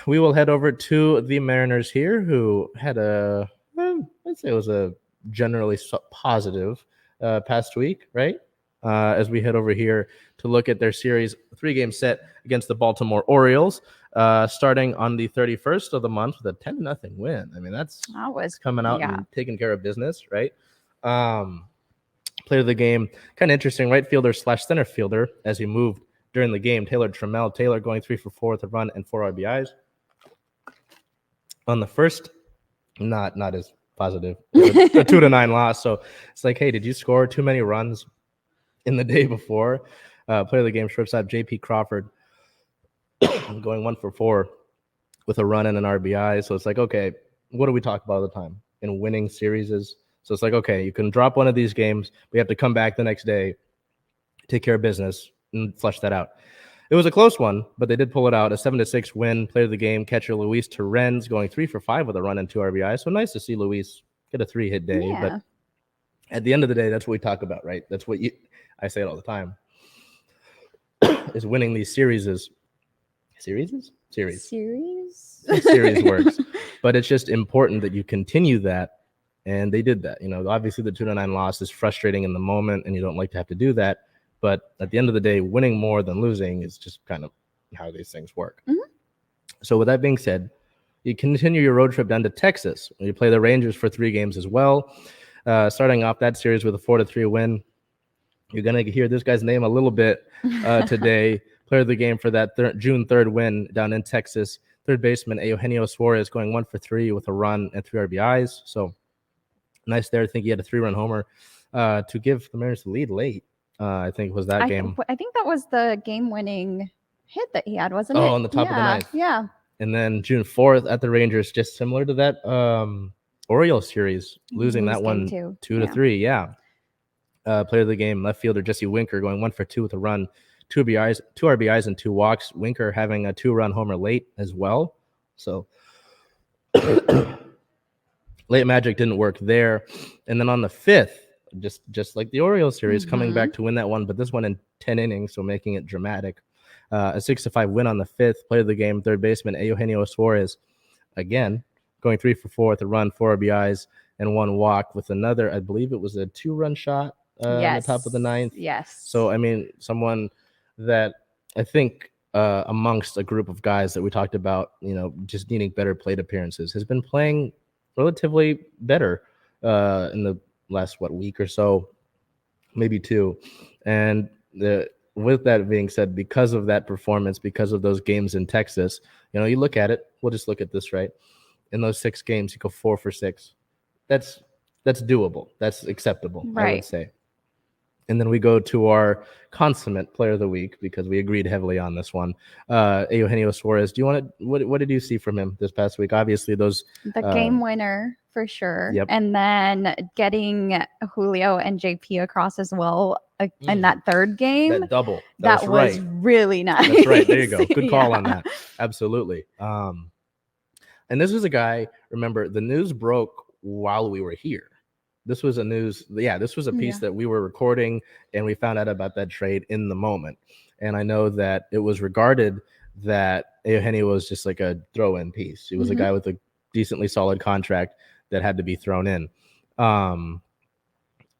we will head over to the Mariners here, who had I'd say it was a generally positive past week, right? As we head over here to look at their series 3-game set against the Baltimore Orioles, starting on the 31st of the month with a 10-0 win. I mean, that's coming out and taking care of business, right? Player of the game, kind of interesting, right fielder / center fielder as he moved during the game. Taylor Trammell. Taylor going 3 for 4 with a run and 4 RBIs. On the first, not as positive. A 2-9 loss. So it's like, hey, did you score too many runs in the day before? Player of the game, shortstop J.P. Crawford going 1 for 4 with a run and an RBI. So it's like, okay, what do we talk about all the time in winning series? So it's like, okay, you can drop one of these games. We have to come back the next day, take care of business, and flush that out. It was a close one, but they did pull it out. A 7-6 win. Player of the game, catcher Luis Torrens going 3 for 5 with a run and 2 RBI. So nice to see Luis get a 3-hit day. Yeah. But at the end of the day, that's what we talk about, right? That's what I say it all the time. Is winning these series. Series works. But it's just important that you continue that. And they did that. Obviously the 2-9 loss is frustrating in the moment, and you don't like to have to do that. But at the end of the day, winning more than losing is just kind of how these things work. Mm-hmm. So with that being said, you continue your road trip down to Texas. You play the Rangers for 3 games as well. Starting off that series with a 4-3 win. You're going to hear this guy's name a little bit today. Player of the game for that June 3rd win down in Texas. Third baseman Eugenio Suarez going 1 for 3 with a run and 3 RBIs. So nice there. I think he had a 3-run homer to give the Mariners the lead late. I think was that game. I think that was the game-winning hit that he had, wasn't it? Oh, on the top of the ninth. Yeah. And then June 4th at the Rangers, just similar to that Orioles series, losing that one 2-3. Yeah. Player of the game, left fielder Jesse Winker going 1 for 2 with a run, 2 RBIs and 2 walks. Winker having a 2-run homer late as well. So late magic didn't work there. And then on the 5th, just like the Orioles series, coming back to win that one, but this one in 10 innings, so making it dramatic. A 6-5 win on the 5th. Player of the game, third baseman Eugenio Suarez, again going 3 for 4 with a run, 4 RBIs, and 1 walk with another, I believe it was a 2-run shot on the top of the 9th. Yes. So, I mean, someone that I think amongst a group of guys that we talked about, just needing better plate appearances, has been playing relatively better in the last week or so, maybe 2. And with that being said, because of that performance, because of those games in Texas, you look at it, we'll just look at this, right? In those 6 games, you go 4 for 6. That's doable. That's acceptable, right. I would say. And then we go to our consummate player of the week, because we agreed heavily on this one. Eugenio Suarez. Do you want to? What did you see from him this past week? Obviously, the game winner for sure. Yep. And then getting Julio and JP across as well in that third game. That double. That was really nice. That's right. There you go. Good call on that. Absolutely. And this was a guy. Remember, the news broke while we were here. This was a piece that we were recording, and we found out about that trade in the moment. And I know that it was regarded that Eugenio was just like a throw-in piece. He was a guy with a decently solid contract that had to be thrown in. And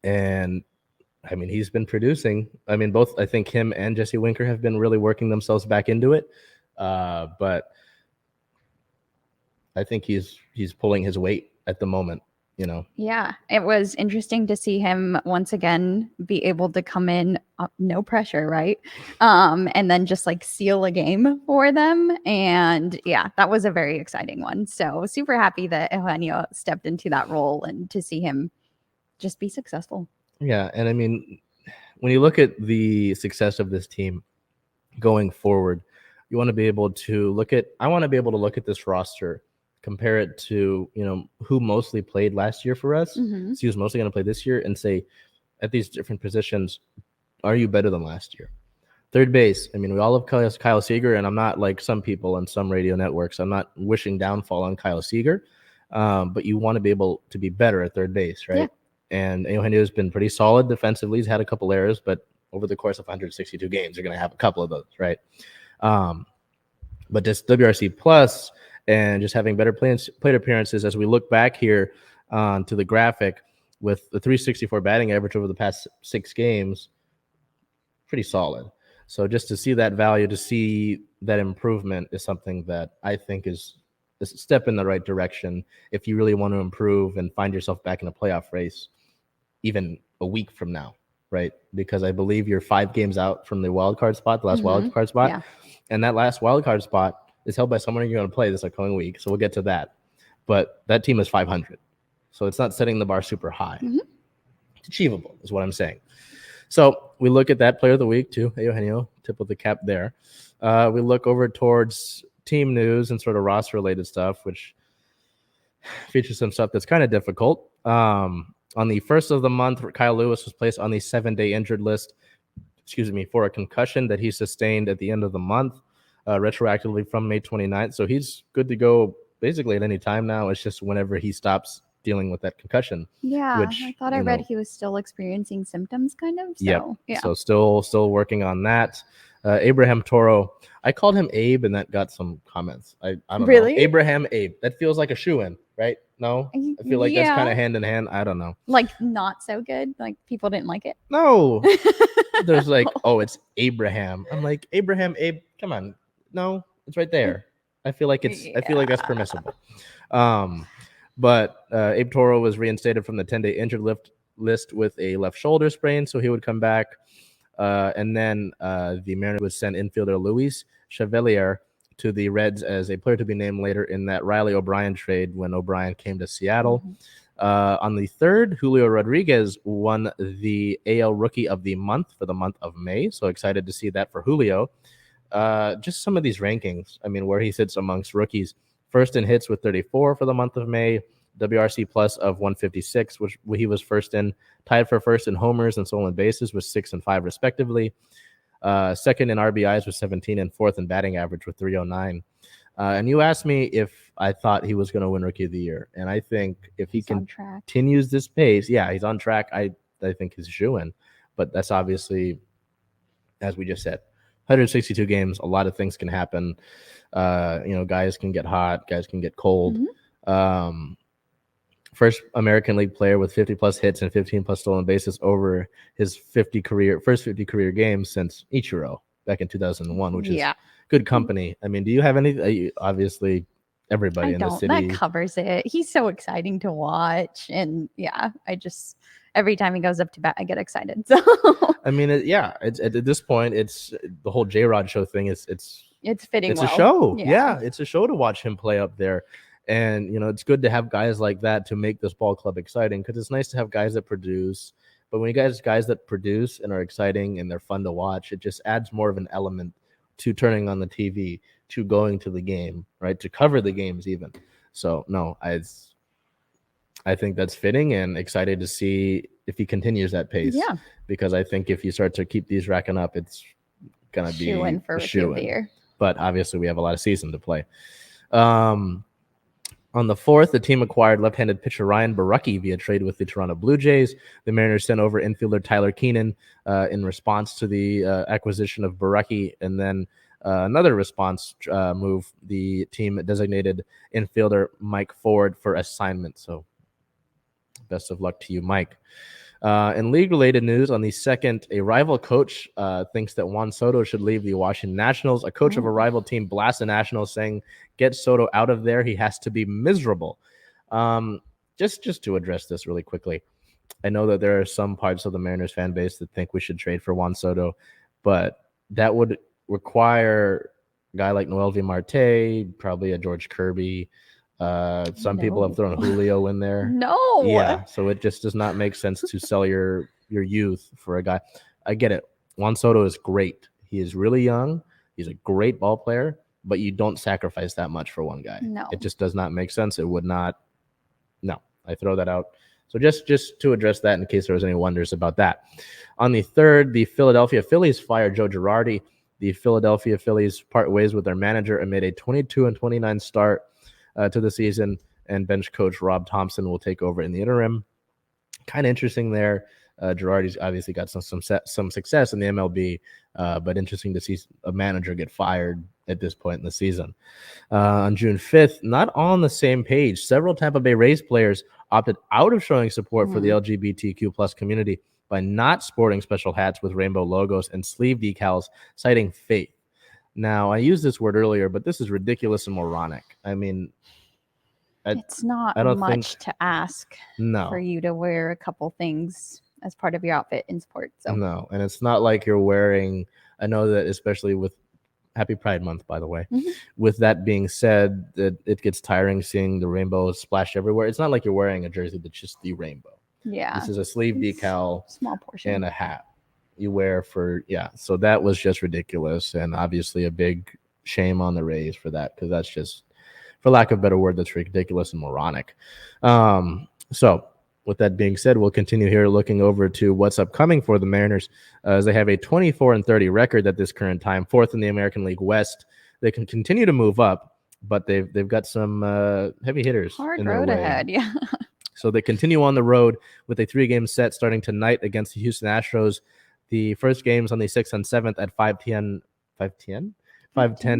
I mean, he's been producing. I mean, both, I think him and Jesse Winker have been really working themselves back into it. But I think he's pulling his weight at the moment. Yeah, it was interesting to see him once again be able to come in, no pressure, right? And then just like seal a game for them. And yeah, that was a very exciting one. So super happy that Eugenio stepped into that role and to see him just be successful. Yeah, and I mean, when you look at the success of this team going forward, you want to be able to look at this roster, compare it to, who mostly played last year for us. Mm-hmm. So who's mostly going to play this year, and say, at these different positions, are you better than last year? Third base. I mean, we all have Kyle Seager, and I'm not like some people on some radio networks. I'm not wishing downfall on Kyle Seager, but you want to be able to be better at third base, right? Yeah. And Eugenio's been pretty solid defensively. He's had a couple errors, but over the course of 162 games, you're going to have a couple of those, right? But this WRC plus and just having better plate appearances as we look back here to the graphic with the 364 batting average over the past 6 games, pretty solid. So just to see that value, to see that improvement is something that I think is a step in the right direction if you really want to improve and find yourself back in a playoff race even a week from now, right? Because I believe you're 5 games out from the wild card spot, the last wild card spot. Yeah. And that last wild card spot is held by someone you're going to play this upcoming week. So we'll get to that. But that team is 500. So it's not setting the bar super high. It's achievable is what I'm saying. So we look at that player of the week too. Hey, Eugenio, tip of the cap there. We look over towards team news and sort of roster related stuff, which features some stuff that's kind of difficult. On the 1st of the month, Kyle Lewis was placed on the 7-day injured list, for a concussion that he sustained at the end of the month, retroactively from May 29th. So he's good to go basically at any time now. It's just whenever he stops dealing with that concussion. Yeah, which, I thought I read he was still experiencing symptoms, kind of. So, yeah. So still working on that. Abraham Toro, I called him Abe, and that got some comments. I don't know. Abraham Abe. That feels like a shoo-in, right? No, I feel like that's kind of hand in hand. I don't know. Like not so good. Like people didn't like it. No, there's like, oh, it's Abraham. I'm like Abraham Abe. Come on, no, it's right there. I feel like that's permissible. But Abe Toro was reinstated from the 10-day injured list with a left shoulder sprain, so he would come back. And then the Mariners would send infielder Luis Chevalier to the Reds as a player to be named later in that Riley O'Brien trade when O'Brien came to Seattle. On the 3rd, Julio Rodriguez won the AL Rookie of the Month for the month of May. So excited to see that for Julio. Just some of these rankings, I mean, where he sits amongst rookies. First in hits with 34 for the month of May. WRC plus of 156, which he was first in, tied for first in homers and stolen bases with 6 and 5 respectively. Second in RBIs with 17 and fourth in batting average with 309. And you asked me if I thought he was going to win Rookie of the Year. And I think if he continues this pace, he's on track. I think he's a shoo-in. But that's obviously, as we just said, 162 games, a lot of things can happen. Guys can get hot, guys can get cold. First American League player with 50 plus hits and 15 plus stolen bases over his first 50 career games since Ichiro back in 2001, which is good company. I mean, do you have any? Obviously, everybody in the city. That covers it. He's so exciting to watch, and every time he goes up to bat, I get excited. So I mean, it's at this point, it's the whole J-Rod show thing. It's fitting. It's a show. Yeah, it's a show to watch him play up there. And, it's good to have guys like that to make this ball club exciting, because it's nice to have guys that produce. But when you guys that produce and are exciting and they're fun to watch, it just adds more of an element to turning on the TV, to going to the game, right? To cover the games even. So, no, I think that's fitting and excited to see if he continues that pace. Yeah. Because I think if you start to keep these racking up, it's going to be a shoo-in. But obviously we have a lot of season to play. On the 4th, the team acquired left-handed pitcher Ryan Borucki via trade with the Toronto Blue Jays. The Mariners sent over infielder Tyler Keenan in response to the acquisition of Borucki, and then another response move, the team designated infielder Mike Ford for assignment. So best of luck to you, Mike. In league-related news, on the 2nd, a rival coach thinks that Juan Soto should leave the Washington Nationals. A coach of a rival team blasts the Nationals, saying, "Get Soto out of there. He has to be miserable." Just to address this really quickly, I know that there are some parts of the Mariners fan base that think we should trade for Juan Soto, but that would require a guy like Noel V. Marte, probably a George Kirby. Some people have thrown Julio in there. No. Yeah, so it just does not make sense to sell your youth for a guy. I get it. Juan Soto is great. He is really young. He's a great ball player, but you don't sacrifice that much for one guy. No. It just does not make sense. It would not. No, I throw that out. So just to address that in case there was any wonders about that. On the 3rd, the Philadelphia Phillies fired Joe Girardi. The Philadelphia Phillies part ways with their manager amid a 22-29 start to the season, and bench coach Rob Thompson will take over in the interim. Kind of interesting there. Girardi's obviously got some success in the MLB, but interesting to see a manager get fired at this point in the season. On June 5th, not all on the same page, several Tampa Bay Rays players opted out of showing support for the LGBTQ plus community by not sporting special hats with rainbow logos and sleeve decals, citing faith. Now, I used this word earlier, but this is ridiculous and moronic. I mean, It's not I don't much think- to ask no. for you to wear a couple things as part of your outfit in sports. So No, and it's not like you're wearing, I know that especially with Happy Pride Month, by the way. With that being said, that it gets tiring seeing the rainbows splashed everywhere. It's not like you're wearing a jersey that's just the rainbow. yeah, This is a sleeve decal small portion and a hat you wear for, so that was just ridiculous, and obviously a big shame on the Rays for that, because that's just, for lack of a better word, that's ridiculous and moronic. So with that being said, we'll continue here looking over to what's upcoming for the Mariners, as they have a 24-30 record at this current time, fourth in the American League West. They can continue to move up, but they've got some heavy hitters hard in their road way. ahead. Yeah. So they continue on the road with a 3-game set starting tonight against the Houston Astros. The first game's on the 6th and 7th at 5:10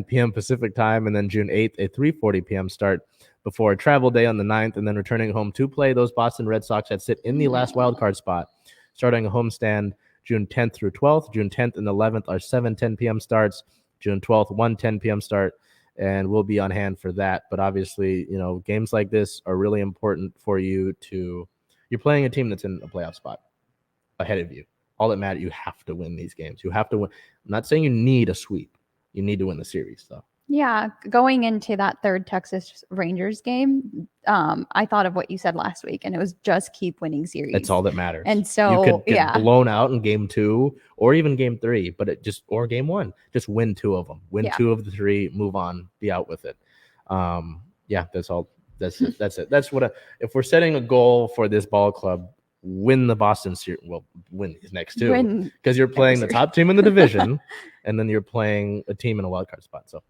p.m. Pacific time, and then June 8th, a 3:40 p.m. start before a travel day on the 9th, and then returning home to play those Boston Red Sox that sit in the last wildcard spot, starting a homestand June 10th through 12th. June 10th and 11th are 7:10 p.m. starts. June 12th, 1:10 p.m. start, and we'll be on hand for that. But obviously, games like this are really important for you you're playing a team that's in a playoff spot ahead of you. All that matters, you have to win these games. You have to win. I'm not saying you need a sweep. You need to win the series, though. Yeah, going into that third Texas Rangers game, I thought of what you said last week, and it was just keep winning series. That's all that matters. And so, you could get blown out in game 2 or even game 3, but or game 1. Just win 2 of them. Win 2 of the 3, move on, be out with it. That's all. That's it. That's it. That's what. If we're setting a goal for this ball club, win the Boston series. Well, win these next 2 because you're playing the top team in the division, and then you're playing a team in a wild card spot. So